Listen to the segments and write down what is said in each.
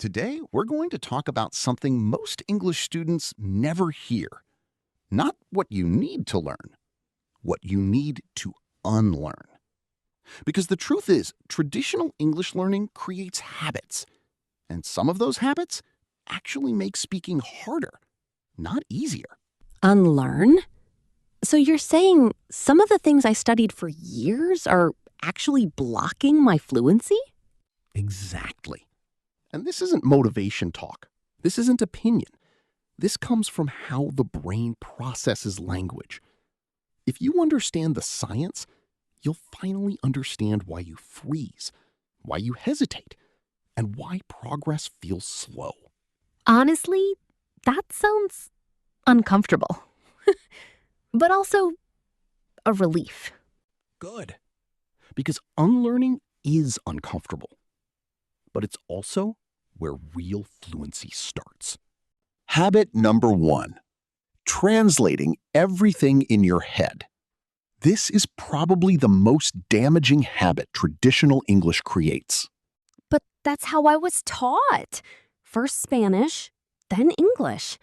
Today, we're going to talk about something most English students never hear. Not what you need to learn, what you need to unlearn. Because the truth is, traditional English learning creates habits. And some of those habits actually make speaking harder, not easier. Unlearn? So you're saying some of the things I studied for years are actually blocking my fluency? Exactly. And this isn't motivation talk. This isn't opinion. This comes from how the brain processes language. If you understand the science, you'll finally understand why you freeze, why you hesitate, and why progress feels slow. Honestly, that sounds uncomfortable. But also a relief. Good. Because unlearning is uncomfortable. But it's also where real fluency starts. Habit number 1. Translating everything in your head. This is probably the most damaging habit traditional English creates. But that's how I was taught. First Spanish, then English.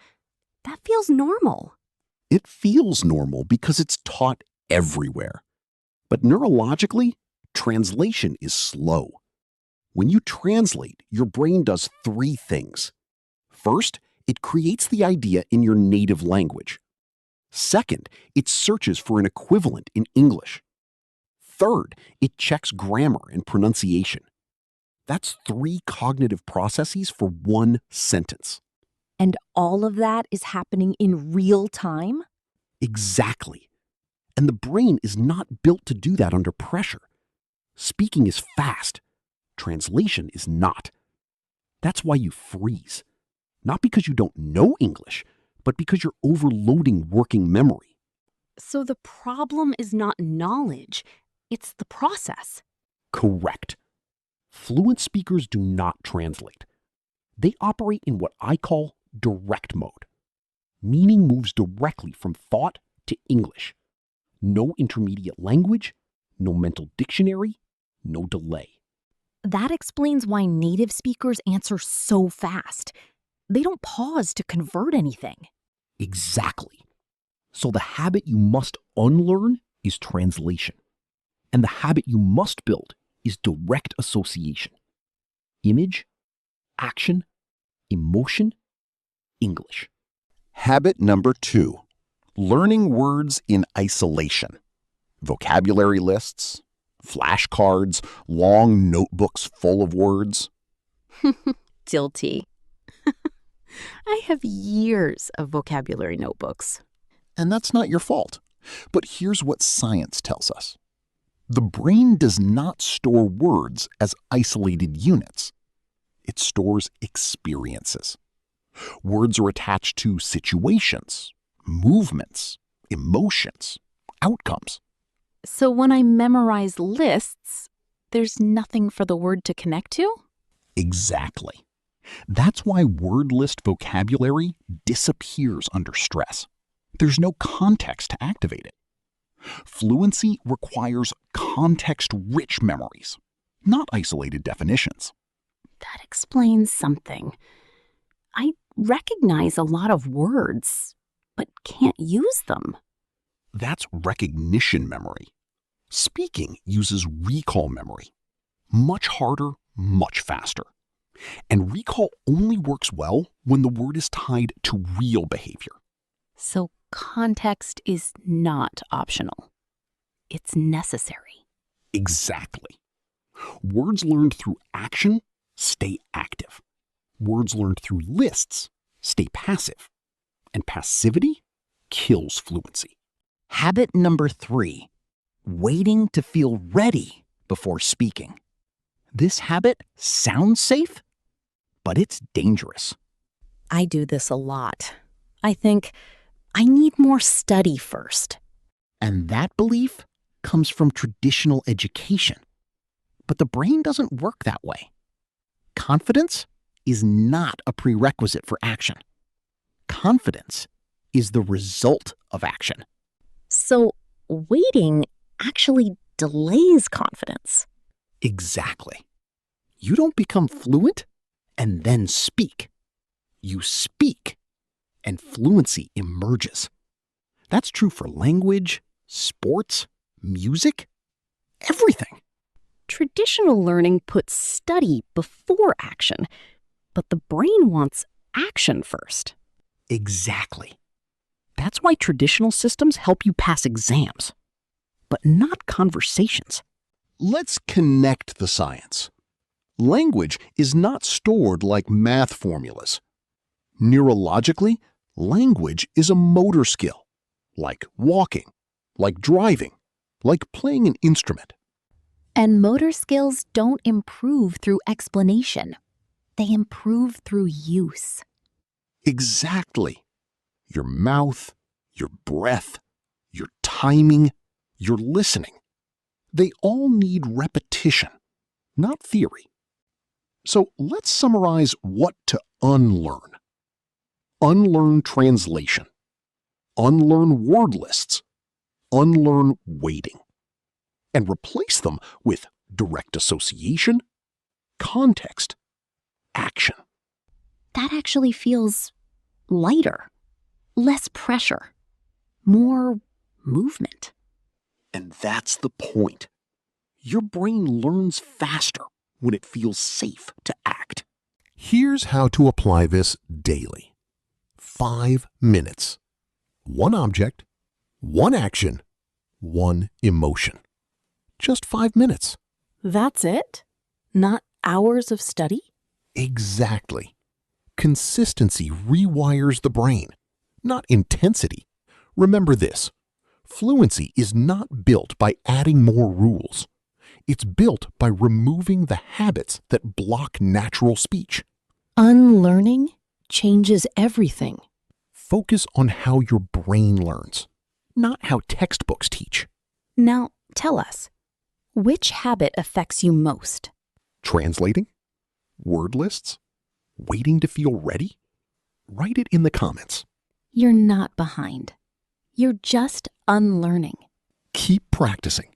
That feels normal. It feels normal because it's taught everywhere. But neurologically, translation is slow. When you translate, your brain does 3 things. First, it creates the idea in your native language. Second, it searches for an equivalent in English. Third, it checks grammar and pronunciation. That's 3 cognitive processes for 1 sentence. And all of that is happening in real time? Exactly. And the brain is not built to do that under pressure. Speaking is fast. Translation is not. That's why you freeze. Not because you don't know English, but because you're overloading working memory. So the problem is not knowledge, it's the process. Correct. Fluent speakers do not translate. They operate in what I call direct mode. Meaning moves directly from thought to English. No intermediate language, no mental dictionary, no delay. That explains why native speakers answer so fast. They don't pause to convert anything. Exactly. So the habit you must unlearn is translation. And the habit you must build is direct association. Image, action, emotion, English. Habit number 2. Learning words in isolation. Vocabulary lists, flashcards, long notebooks full of words. Guilty. I have years of vocabulary notebooks. And that's not your fault. But here's what science tells us. The brain does not store words as isolated units. It stores experiences. Words are attached to situations, movements, emotions, outcomes. So when I memorize lists, there's nothing for the word to connect to? Exactly. That's why word list vocabulary disappears under stress. There's no context to activate it. Fluency requires context-rich memories, not isolated definitions. That explains something. I recognize a lot of words, but can't use them. That's recognition memory. Speaking uses recall memory. Much harder, much faster. And recall only works well when the word is tied to real behavior. So context is not optional. It's necessary. Exactly. Words learned through action stay active. Words learned through lists stay passive. And passivity kills fluency. Habit number 3. Waiting to feel ready before speaking. This habit sounds safe, but it's dangerous. I do this a lot. I think I need more study first. And that belief comes from traditional education. But the brain doesn't work that way. Confidence is not a prerequisite for action. Confidence is the result of action. So waiting actually delays confidence. Exactly. You don't become fluent and then speak. You speak, and fluency emerges. That's true for language, sports, music, everything. Traditional learning puts study before action, but the brain wants action first. Exactly. That's why traditional systems help you pass exams, but not conversations. Let's connect the science. Language is not stored like math formulas. Neurologically, language is a motor skill, like walking, like driving, like playing an instrument. And motor skills don't improve through explanation. They improve through use. Exactly. Your mouth, your breath, your timing, your listening. They all need repetition, not theory. So let's summarize what to unlearn. Unlearn translation. Unlearn word lists. Unlearn weighting. And replace them with direct association, context, action. That actually feels lighter, less pressure, more movement. And that's the point. Your brain learns faster when it feels safe to act. Here's how to apply this daily. 5 minutes. One object, one action, one emotion. Just 5 minutes. That's it? Not hours of study? Exactly. Consistency rewires the brain, not intensity. Remember this. Fluency is not built by adding more rules. It's built by removing the habits that block natural speech. Unlearning changes everything. Focus on how your brain learns, not how textbooks teach. Now, tell us, which habit affects you most? Translating? Word lists? Waiting to feel ready? Write it in the comments. You're not behind. You're just unlearning. Keep practicing.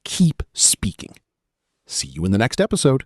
Keep speaking. See you in the next episode.